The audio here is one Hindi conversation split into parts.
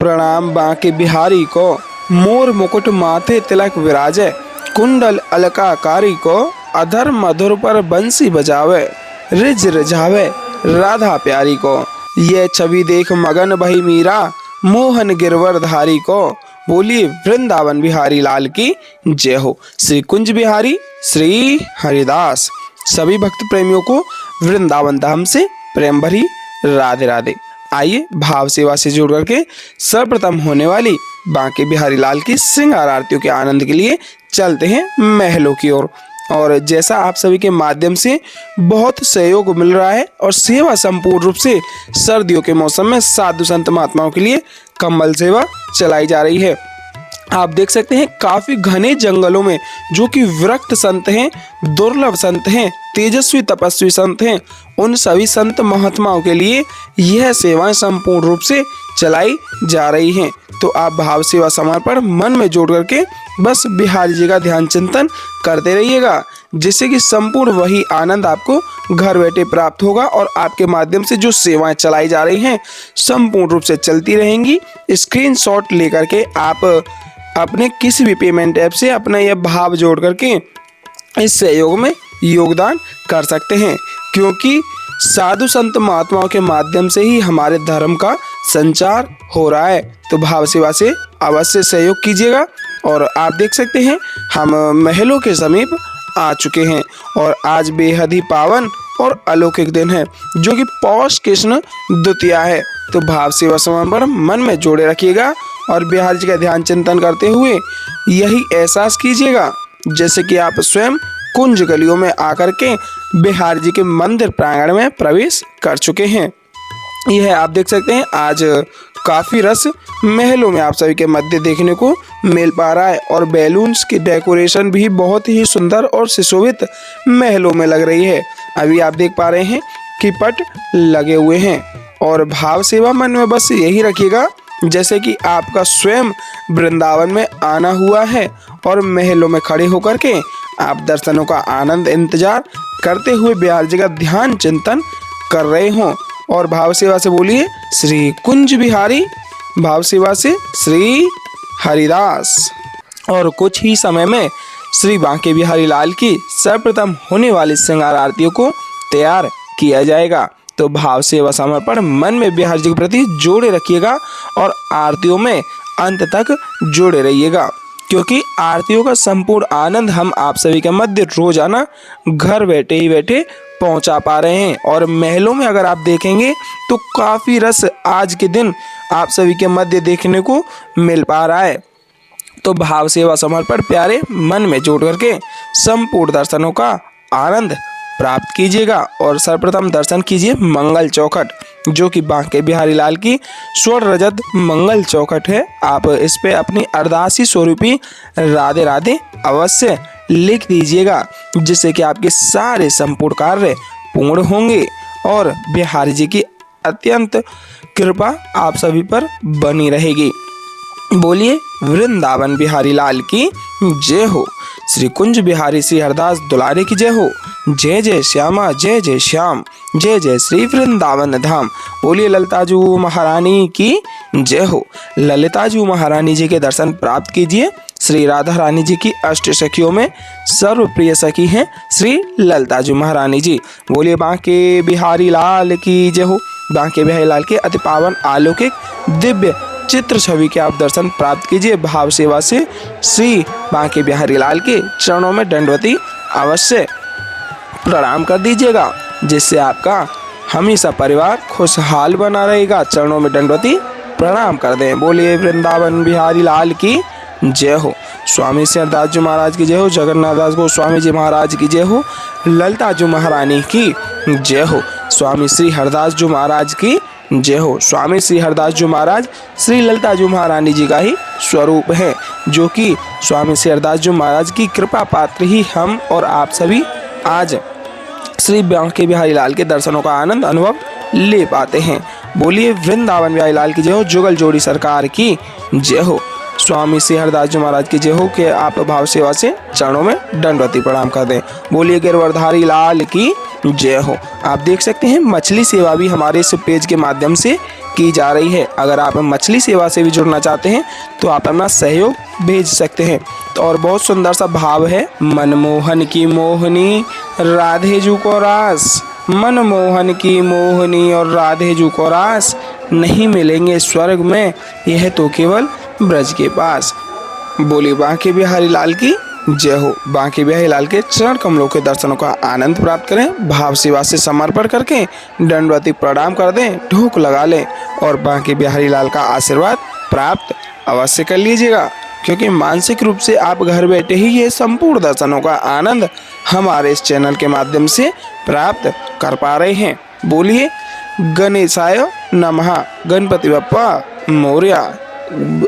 प्रणाम बांके बिहारी को, मोर मुकुट माथे तिलक विराजे, कुंडल अलकाकारी को, अधर मधुर पर बंसी बजावे, रिज रिझावे राधा प्यारी को। ये छवि देख मगन भई मीरा, मोहन गिरवर धारी को। बोलिए वृंदावन बिहारी लाल की जय हो। श्री कुंज बिहारी श्री हरिदास। सभी भक्त प्रेमियों को वृंदावन धाम से प्रेम भरी राधे राधे। आइए भाव सेवा से जुड़ करके सर्वप्रथम होने वाली बांके बिहारी लाल की श्रृंगार आरतियों के आनंद के लिए चलते हैं महलों की ओर। और जैसा आप सभी के माध्यम से बहुत सहयोग मिल रहा है और सेवा संपूर्ण रूप से सर्दियों के मौसम में साधु संत महात्माओं के लिए कंबल सेवा चलाई जा रही है। आप देख सकते हैं काफी घने जंगलों में जो कि विरक्त संत हैं, दुर्लभ संत हैं, तेजस्वी तपस्वी संत हैं, उन सभी संत महात्माओं के लिए यह सेवाएं संपूर्ण रूप से चलाई जा रही हैं। तो आप भाव सेवा समर्पण मन में जोड़ करके बस बिहारी जी का ध्यान चिंतन करते रहिएगा, जिससे कि संपूर्ण वही आनंद आपको घर बैठे प्राप्त होगा और आपके माध्यम से जो सेवाएं चलाई जा रही हैं संपूर्ण रूप से चलती रहेंगी। स्क्रीनशॉट लेकर के आप अपने किसी भी पेमेंट ऐप से अपना यह भाव जोड़ करके इस सहयोग में योगदान कर सकते हैं, क्योंकि साधु संत महात्माओं के माध्यम से ही हमारे धर्म का संचार हो रहा है। तो भाव सेवा से अवश्य सहयोग कीजिएगा। और आप देख सकते हैं हम महलों के समीप आ चुके हैं और आज बेहद ही पावन और अलौकिक दिन है, जो कि पौष कृष्ण द्वितीया है। तो भाव सेवा समर्पण मन में जोड़े रखिएगा और बिहारी जी का ध्यान चिंतन करते हुए यही एहसास कीजिएगा जैसे कि आप स्वयं कुंज गलियों में आकर के बिहारी जी के मंदिर प्रांगण में प्रवेश कर चुके हैं। यह आप देख सकते हैं आज काफी रस महलों में आप सभी के मध्य देखने को मिल पा रहा है और बैलून्स की डेकोरेशन भी बहुत ही सुंदर और सुशोभित महलों में लग रही है। अभी आप देख पा रहे हैं कि पट लगे हुए हैं और भाव सेवा मन में बस यही रखिएगा जैसे कि आपका स्वयं वृंदावन में आना हुआ है और महलों में खड़े होकर के आप दर्शनों का आनंद इंतजार करते हुए बिहारी जी का ध्यान चिंतन कर रहे हों। और भाव सेवा से बोलिए श्री कुंज बिहारी, भाव सेवा से श्री हरिदास। और कुछ ही समय में श्री बांके बिहारी लाल की सर्वप्रथम होने वाली श्रृंगार आरतियों को तैयार किया जाएगा। तो भाव सेवा समर्पण मन में बिहारी जी के प्रति जोड़े रखिएगा और आरतियों में अंत तक जोड़े रहिएगा, क्योंकि आरतियों का संपूर्ण आनंद हम आप सभी के मध्य रोजाना घर बैठे ही बैठे पहुंचा पा रहे हैं। और महलों में अगर आप देखेंगे तो काफी रस आज के दिन आप सभी के मध्य देखने को मिल पा रहा है। तो भाव सेवा समर्पण प्यारे मन में जोड़ करके संपूर्ण दर्शनों का आनंद प्राप्त कीजिएगा। और सर्वप्रथम दर्शन कीजिए मंगल चौखट, जो कि बांके बिहारी लाल की स्वर्ण रजत मंगल चौखट है। आप इस पे अपनी अरदासी स्वरूपी राधे राधे अवश्य लिख दीजिएगा, जिससे कि आपके सारे संपूर्ण कार्य पूर्ण होंगे और बिहारी जी की अत्यंत कृपा आप सभी पर बनी रहेगी। बोलिए वृंदावन बिहारी लाल की जय हो। श्री कुंज बिहारी श्री हरदास दुलारे की जय हो। जय जय श्यामा जय जय श्याम, जय जय श्री वृंदावन धाम। बोलिए ललिताजू महारानी की जय हो। ललिताजू महारानी जी के दर्शन प्राप्त कीजिए। श्री राधा रानी जी की अष्ट सखियों में सर्वप्रिय सखी हैं श्री ललिताजू महारानी जी। बोलिए बांके बिहारी लाल की जय हो। बांके बिहारी लाल के अति पावन अलौकिक दिव्य चित्र छवि के आप दर्शन प्राप्त कीजिए। भाव सेवा से श्री बांके बिहारी लाल के चरणों में दंडवती अवश्य प्रणाम कर दीजिएगा, जिससे आपका हमेशा परिवार खुशहाल बना रहेगा। चरणों में दंडवती प्रणाम कर दें। बोलिए वृंदावन बिहारी लाल की जय हो। स्वामी श्री हरदास जी महाराज की जय हो। जगन्नाथ दास गोस्वामी जी महाराज की जय हो। ललिताजू महारानी की जय हो। स्वामी श्री हरदास जी महाराज की जय हो। स्वामी श्री हरदास जी महाराज श्री ललिताजू महारानी जी का ही स्वरूप है, जो कि स्वामी श्री हरदास जी महाराज की कृपा पात्र ही हम और आप सभी आज श्री बांके बिहारी लाल के दर्शनों का आनंद अनुभव ले पाते हैं। बोलिए वृंदावन बिहारी लाल की जय हो। जुगल जोड़ी सरकार की जय हो। स्वामी श्री हरदास जी महाराज की जय हो के आप भाव सेवा से चरणों में दंडवती प्रणाम कर दें। बोलिए गिरवरधारी लाल की जय हो। आप देख सकते हैं मछली सेवा भी हमारे इस पेज के माध्यम से की जा रही है। अगर आप मछली सेवा से भी जुड़ना चाहते हैं तो आप अपना सहयोग भेज सकते हैं। तो और बहुत सुंदर सा भाव है, मनमोहन की मोहनी राधे जू को रास, मनमोहन की मोहनी और राधे जू को रास, नहीं मिलेंगे स्वर्ग में यह तो केवल ब्रज के पास। बोली बांके बिहारी लाल की जय हो। बांके बिहारी लाल के चरण कमलों के दर्शनों का आनंद प्राप्त करें, भाव सेवा से समर्पण करके दंडवती प्रणाम कर दें, ढोक लगा लें और बांके बिहारी लाल का आशीर्वाद प्राप्त अवश्य कर लीजिएगा, क्योंकि मानसिक रूप से आप घर बैठे ही ये संपूर्ण दर्शनों का आनंद हमारे इस चैनल के माध्यम से प्राप्त कर पा रहे हैं। बोलिए गणेशाय नमः, गणपति बप्पा मोरया।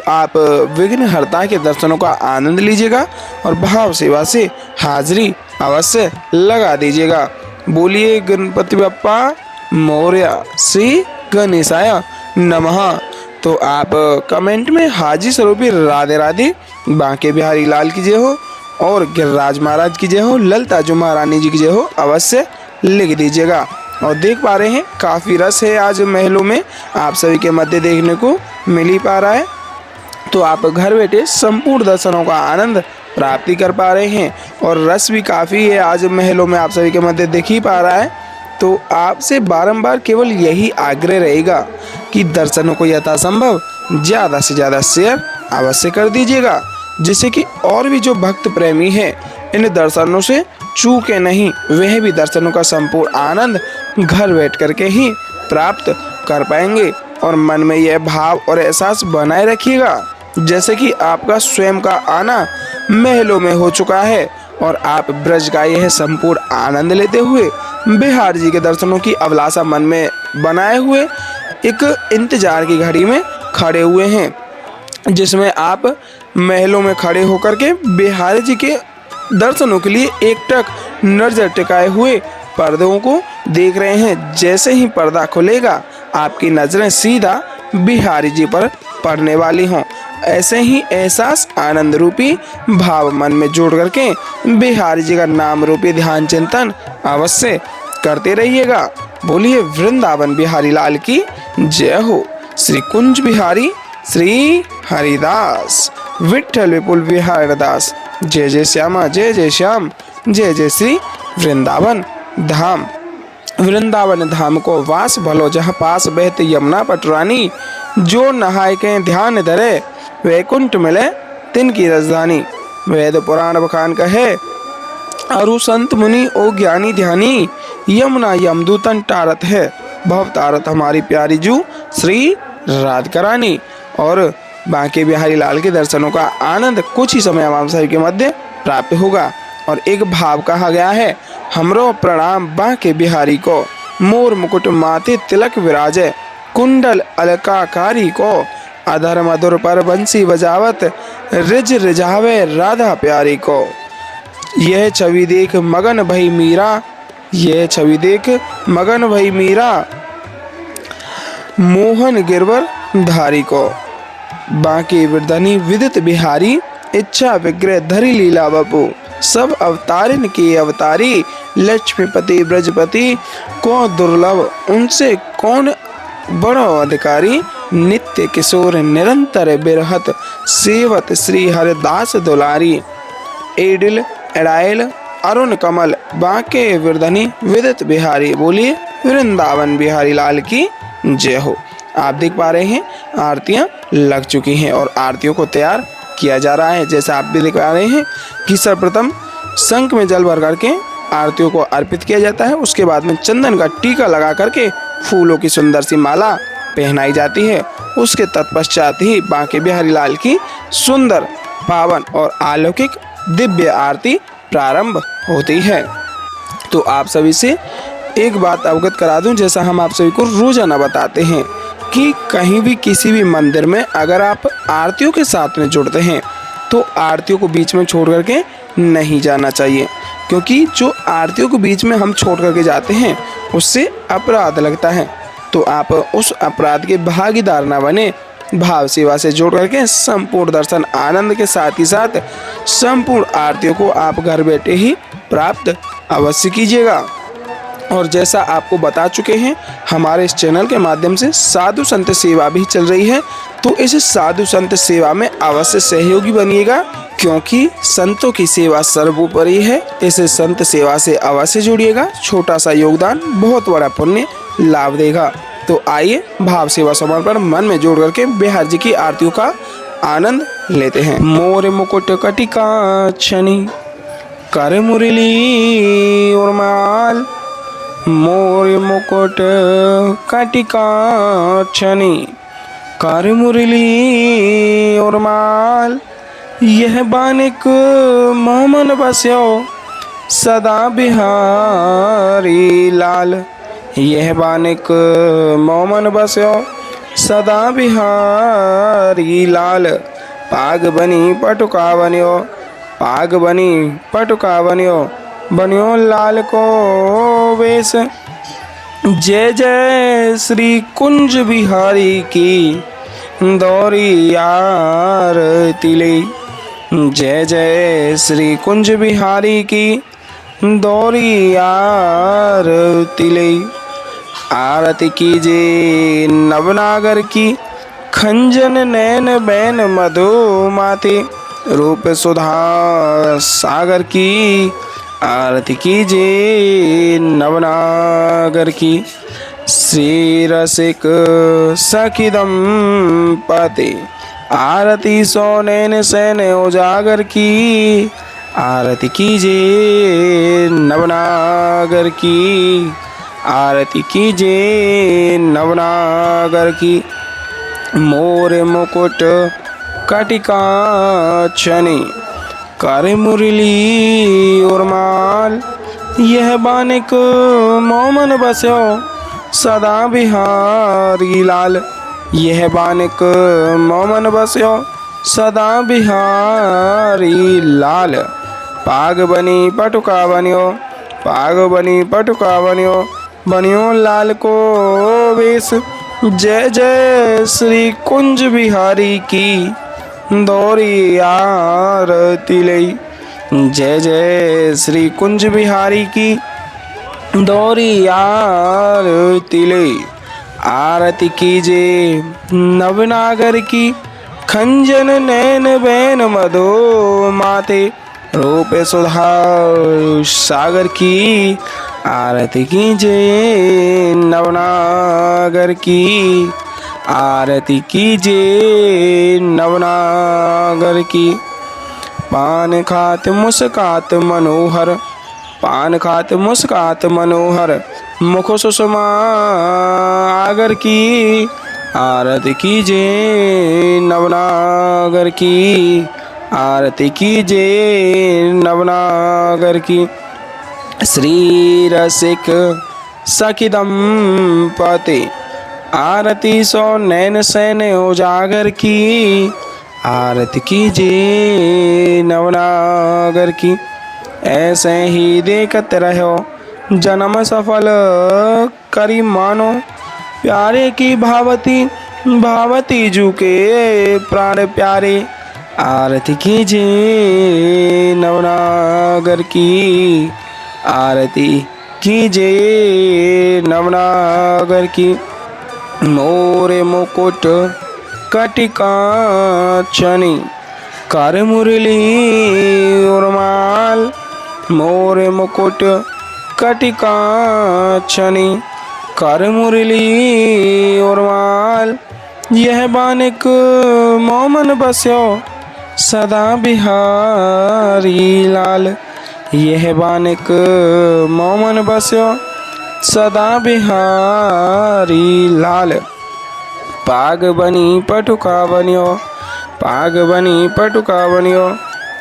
आप विघ्न हरता के दर्शनों का आनंद लीजिएगा और भाव सेवा से हाजिरी अवश्य लगा दीजिएगा। बोलिए गणपति बप्पा मोरया, श्री गणेशाय नमः। तो आप कमेंट में हाजी स्वरूपी राधे राधे, बांके बिहारी लाल की जय हो और गिरिराज महाराज की जय हो, ललिता जी महारानी जी की जय हो अवश्य लिख दीजिएगा। और देख पा रहे हैं काफ़ी रस है आज महलों में, आप सभी के मध्य देखने को मिल ही पा रहा है। तो आप घर बैठे संपूर्ण दर्शनों का आनंद प्राप्ति कर पा रहे हैं और रस भी काफ़ी है आज महलों में, आप सभी के मध्य दिख ही पा रहा है। तो आपसे बारंबार केवल यही आग्रह रहेगा कि दर्शनों को यथासंभव ज़्यादा से ज़्यादा शेयर अवश्य कर दीजिएगा, जिससे कि और भी जो भक्त प्रेमी हैं इन दर्शनों से चूके नहीं, वह भी दर्शनों का संपूर्ण आनंद घर बैठ करके ही प्राप्त कर पाएंगे। और मन में यह भाव और एहसास बनाए रखिएगा जैसे कि आपका स्वयं का आना महलों में हो चुका है और आप ब्रज का यह संपूर्ण आनंद लेते हुए बिहार जी के दर्शनों की अभिलाषा मन में बनाए हुए एक इंतजार की घड़ी में खड़े हुए हैं, जिसमें आप महलों में खड़े होकर के बिहारी जी के दर्शनों के लिए एकटक नजर टिकाए हुए पर्दों को देख रहे हैं। जैसे ही पर्दा खुलेगा आपकी नजरें सीधा बिहारी जी पर पड़ने वाली हों। ऐसे ही एहसास आनंद रूपी भाव मन में जोड़ करके बिहारी जी का नाम रूपी ध्यान चिंतन अवश्य करते रहिएगा। बोलिए वृंदावन बिहारी लाल की जय हो। श्री कुंज बिहारी श्री हरिदास, विठ्ठल विपुल बिहारी दास, जय जय श्यामा जय जय श्याम, जय जय श्री वृंदावन धाम। वृंदावन धाम को वास भलो जहाँ पास बहते यमुना पटरानी, जो नहाय के ध्यान धरे वैकुंठ मिले तिनकी राजधानी। वेद पुराण बखान कहे अरु संत मुनि ओ ज्ञानी ध्यानी, यमुना यमदूतन टारत है भव तारत हमारी प्यारी जू श्री राधिका रानी। और बांके बिहारी लाल के दर्शनों का आनंद कुछ ही समय आप सभी के मध्य प्राप्त होगा। और एक भाव कहा गया है, हमरो प्रणाम बांके बिहारी को, मोर मुकुट माथे तिलक विराजे, कुंडल अलकाकारी को, अधर मधुर पर बंसी बजावत, रिज रिझावे राधा प्यारी को। यह छवि देख मगन भई मीरा, यह छवि देख मगन भई मीरा, मोहन गिरवर धारी को। बांके बिरधनी विदित बिहारी, इच्छा विग्रह धरी लीला बपू, सब अवतारिन के अवतारी, लक्ष्मीपति ब्रजपति को दुर्लभ, उनसे कौन बड़ो अधिकारी, नित्य किशोर निरंतर बिरहत, सेवत श्री हरिदास दुलारी। एडिल एडाइल अरुण कमल, बांके बिरधनी विदित बिहारी। बोलिए वृंदावन बिहारी लाल की जय हो। आप देख पा रहे हैं आरतियां लग चुकी हैं और आरतियों को तैयार किया जा रहा है। जैसा आप भी देख पा रहे हैं कि सर्वप्रथम शंख में जल भर करके आरतियों को अर्पित किया जाता है, उसके बाद में चंदन का टीका लगा करके फूलों की सुंदर सी माला पहनाई जाती है। उसके तत्पश्चात ही बांके बिहारी लाल की सुंदर पावन और अलौकिक दिव्य आरती प्रारंभ होती है। तो आप सभी से एक बात अवगत करा दूं, जैसा हम आप सभी को रोजाना बताते हैं कि कहीं भी किसी भी मंदिर में अगर आप आरतियों के साथ में जुड़ते हैं तो आरतियों को बीच में छोड़ करके नहीं जाना चाहिए, क्योंकि जो आरतियों को बीच में हम छोड़ करके जाते हैं उससे अपराध लगता है। तो आप उस अपराध के भागीदार ना बने, भाव सेवा से जोड़ करके संपूर्ण दर्शन आनंद के साथ ही साथ संपूर्ण आरतियों को आप घर बैठे ही प्राप्त अवश्य कीजिएगा। और जैसा आपको बता चुके हैं, हमारे इस चैनल के माध्यम से साधु संत सेवा भी चल रही है, तो इस साधु संत सेवा में अवश्य सहयोगी बनिएगा, क्योंकि संतों की सेवा सर्वोपरि है। इस संत सेवा से अवश्य जुड़िएगा, छोटा सा योगदान बहुत बड़ा पुण्य लाभ देगा। तो आइए भाव सेवा समर्पण मन में जोड़ करके बिहार जी की आरतियों का आनंद लेते हैं। मोर मुकुट कटिका छनी कर मुरली उर्माल, मोर मुकुट कटिका छनी कर मुरली उर्माल, यह बानिक मोमन बस्यो सदा बिहारी लाल, यह बानिक मोमन बस्यो सदा बिहारी लाल, पाग बनी पटुका बन्यो, पाग बनी पटुका बन्यो, बन्यो लाल को वेश, जय जय श्री कुंज बिहारी की दौरी आरती ले, जय जय श्री कुंज बिहारी की दौरी आरती ले, आरती कीजिए नवनागर की खंजन नैन बैन मधु माते, रूप सुधा सागर की आरती कीजिए नवनागर की, श्री रसिक सखिदम पते, आरती सो नैन सैन उजागर की, आरती कीजिए नवनागर की, आरती कीजिए नवनागर की, मोर मुकुट कटिका छनी कर मुरली उर्माल, यह बानिक मोमन बस्यो सदा बिहारी लाल, यह बानिक मोमन बस्यो सदा बिहारी लाल, पाग बनी पटुका बन्यो, पाग बनी पटुका बन्यो, बन्यो लाल को वेश, जय जय श्री कुंज बिहारी की दौरी आरती ले, जय जय श्री कुंज बिहारी की दौरी आरती ले, आरती कीजिए नवनागर की खंजन नैन बैन मधु माते, रूप सुधा सागर की, आरती कीजिए नवनागर की, आरती कीजिए नवनागर की, पान खात मुस्कात मनोहर, पान खात मुस्कात मनोहर, मुख सुषमा आगर की, आरती कीजिए नवनागर की, आरती कीजिए नवनागर की, श्री रसिक सखिदम पते, आरती सो नैन सैन उजागर की, आरती कीजिए नवनागर की, ऐसे ही देखते रहो जन्म सफल करी मानो, प्यारे की भावती भावती जू के प्राण प्यारे, आरती कीजिए नवनागर की, आरती कीजिए नवनागर की, मोरे मुकुट कटिका छनी कर मुरली उर्माल, मोरे मुकुट कटिका छनी कर मुरली उर्माल, यह बानिक मोमन बस्यो सदा बिहारी लाल, यह बानिक मोमन बस्यो सदा बिहारी लाल, पाग बनी पटुका बन्यो, पाग बनी पटुका बन्यो,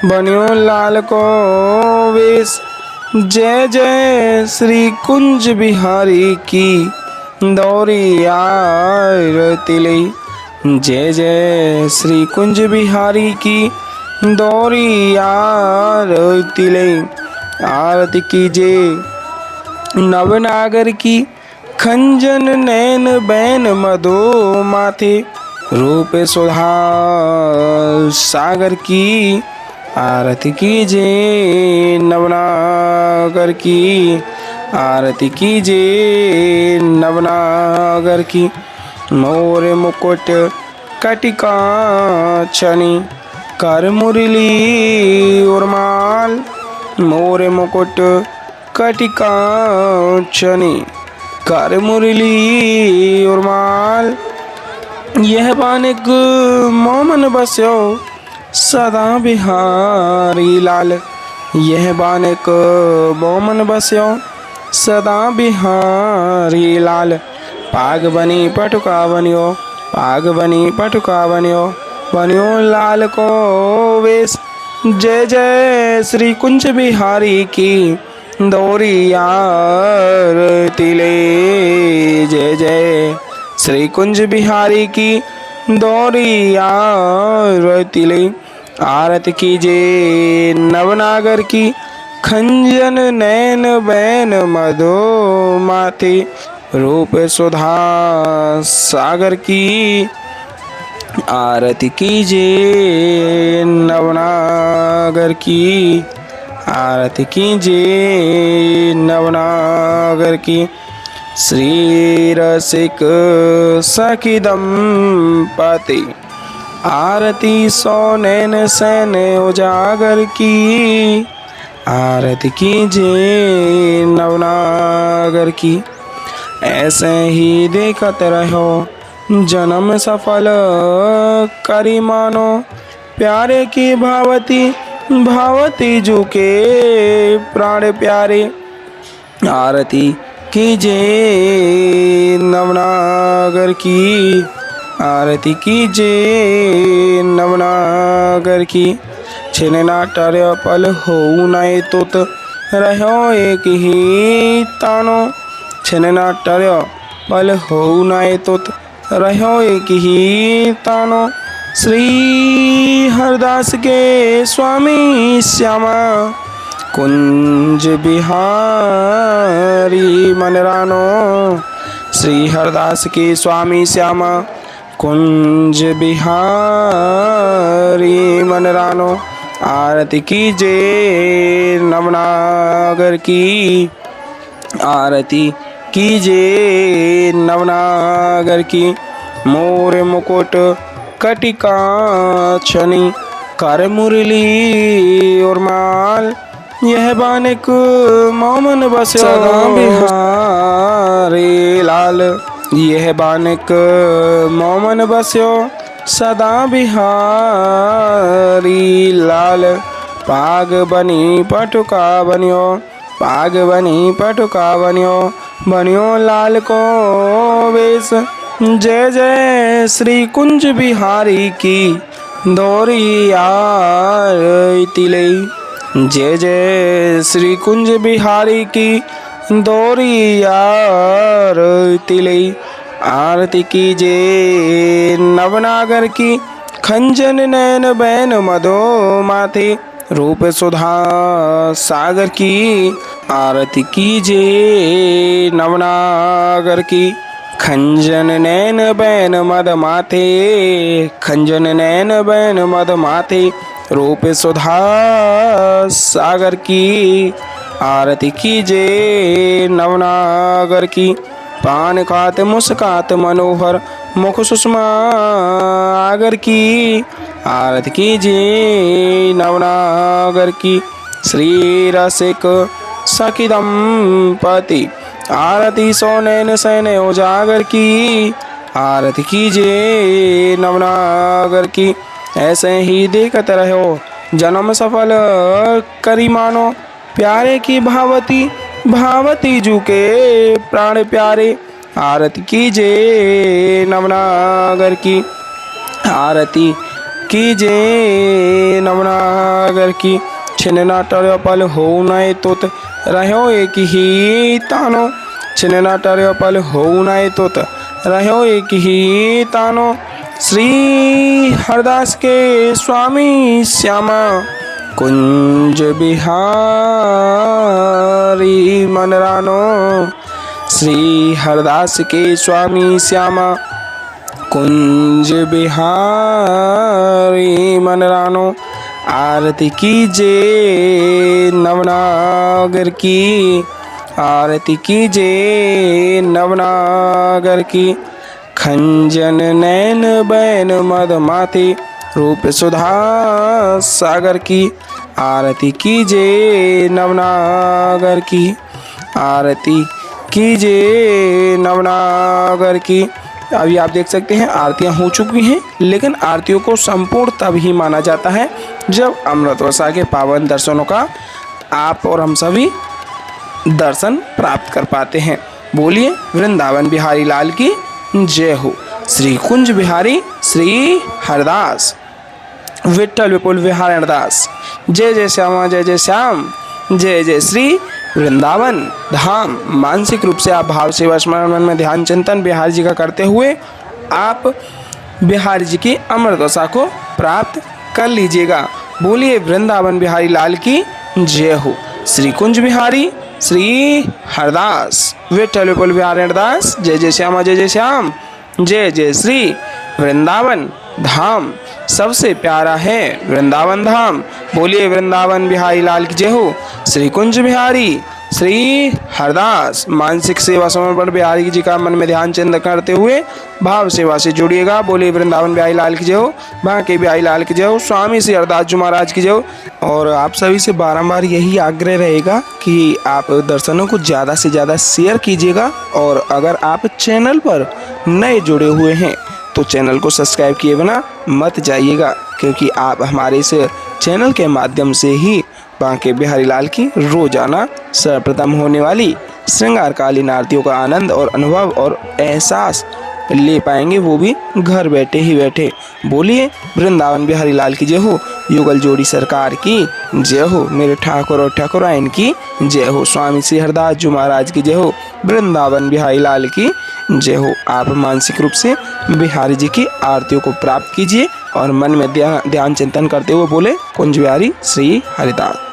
बन्यो लाल को वेश, जय जय श्री कुंज बिहारी की दौरी आरती ले, जय जय श्री कुंज बिहारी की दौरी आरती ले, आरती कीजिए नवनागर की खंजन नैन बैन मधु माथे, रूप सुधा सागर की आरती कीजिए नवनागर की आरती कीजिए नवनागर की। मोर मुकुट कटिका छनी कर मुरली उर्माल मोर मुकुट कटिका छनी कर मुरली उर्माल। यह बानिक मोमन बस्यो सदा बिहारी लाल यह बानिक मोमन बस्यो सदा बिहारी लाल। पाग बनी पटुका बनियो पाग बनी पटुका बनियो बनियो लाल को वेश। जय जय श्री कुंज बिहारी की दौरी आरती ले जय जय श्री कुंज बिहारी की दौरी आरती ले। आरती कीजिए नवनागर की खंजन नैन बैन मधो माथे रूप सुधा सागर की आरती कीजिए नवनागर की आरती कीजिए नवनागर की। श्री रसिक सखी दंपति आरती सो नैन सैन उजागर की आरती कीजिए नवनागर की। ऐसे ही देखते रहो जन्म सफल करी मानो प्यारे की भावती भावती झुके प्राण प्यारे। आरती कीजिए नवनागर की आरती कीजिए नवनागर की। छिनना टर्य पल हो नए तुत रहो एक ही तानो छिनना टर्य पल हो नए तुत रहो एक ही तानो। श्री हरदास के स्वामी श्यामा कुंज बिहारी मनरानो श्री हरदास के स्वामी श्यामा कुंज बिहारी मनरानो। आरती कीजिए नवनागर की आरती कीजिए नवनागर की। मोर मुकुट कटिका छनी कर मुरली उर्माल यह बानिक मोमन बस्यो सदा बिहारी लाल यह बानिक मोमन बस्यो सदा बिहारी लाल। पाग बनी पटुका बनियो पाग बनी पटुका बनियो बनियो लाल को वेश। जय जय श्री कुंज बिहारी की दौरी आरती ले जय जय श्री कुंज बिहारी की दौरी आरती ले। आरती कीजिए नवनागर की खंजन नैन बैन मधो माथे रूप सुधा सागर की आरती कीजिए नवनागर की खंजन नैन बैन मद माथे खंजन नैन बैन मद माथे रूप सुधा सागर की आरती कीजिए नवनागर की। पान खात मुस्कात मनोहर मुख सुषमा आगर की आरती कीजिए नवनागर की। श्री रसिक सखी दंपति आरती सो नैन सैन उजागर की आरती कीजिए नवनागर की। ऐसे ही देखते रहो जन्म सफल करी मानो प्यारे की भावती भावती झुके प्राण प्यारे। आरती कीजिए नवनागर की आरती कीजिए नवनागर की। छिनना टर्य पल हो नए तुत रहो एक ही तानो छिनना टर्य पल हो नए तुत रहो एक ही तानो। श्री हरदास के स्वामी श्यामा कुंज बिहारी मनरानो श्री हरदास के स्वामी श्यामा कुंज बिहारी मन रानो, आरती कीजे नवनागर की, आरती कीजे नवनागर की। खंजन नैन बैन मद माते, रूप सुधा सागर की, आरती कीजे नवनागर की, आरती कीजे नवनागर की। अभी आप देख सकते हैं आरतियां हो चुकी हैं, लेकिन आरतियों को संपूर्ण तब ही माना जाता है जब अमृतवर्षा के पावन दर्शनों का आप और हम सभी दर्शन प्राप्त कर पाते हैं। बोलिए वृंदावन बिहारी लाल की जय हो। श्री कुंज बिहारी श्री हरदास, विठ्ठल विपुल विहार हरदास। जय जय श्यामा जय जय श्याम, जय जय श्री वृंदावन धाम। मानसिक रूप से आप भाव सेवा स्मरण मन में ध्यान चिंतन बिहारी जी का करते हुए आप बिहारी जी की अमृतवर्षा को प्राप्त कर लीजिएगा। बोलिए वृंदावन बिहारी लाल की जय हो। श्री कुंज बिहारी श्री हरदास, विठ्ठल विपुल विहार हरदास। जय जय श्यामा जय जय श्याम, जय जय श्री वृंदावन धाम। सबसे प्यारा है वृंदावन धाम। बोलिए वृंदावन बिहारी लाल की जय हो। श्री कुंज बिहारी श्री हरदास। मानसिक सेवा समर्पण बिहारी जी का मन में ध्यान चिंतन करते हुए भाव सेवा से जुड़िएगा। बोलिए वृंदावन बिहारी लाल की जय हो, बांके बिहारी लाल की जय हो, स्वामी श्री हरदास जी महाराज की जय हो। और आप सभी से बारंबार यही आग्रह रहेगा कि आप दर्शनों को ज़्यादा से ज़्यादा शेयर कीजिएगा। और अगर आप चैनल पर नए जुड़े हुए हैं तो चैनल को सब्सक्राइब किए बिना मत जाइएगा, क्योंकि आप हमारे इस चैनल के माध्यम से ही बांके बिहारी लाल की रोजाना सर्वप्रथम होने वाली श्रृंगारकालीन आरतियों का आनंद और अनुभव और एहसास ले पाएंगे, वो भी घर बैठे ही बैठे। बोलिए वृंदावन बिहारी लाल की जय हो। युगल जोड़ी सरकार की जय हो। मेरे ठाकुर और ठाकुराइन की जय हो। स्वामी श्री हरदास जी महाराज की जय हो। वृंदावन बिहारी लाल की जय हो। आप मानसिक रूप से बिहारी जी की आरतियों को प्राप्त कीजिए और मन में ध्यान चिंतन करते हुए बोले कुंज बिहारी श्री हरिदास।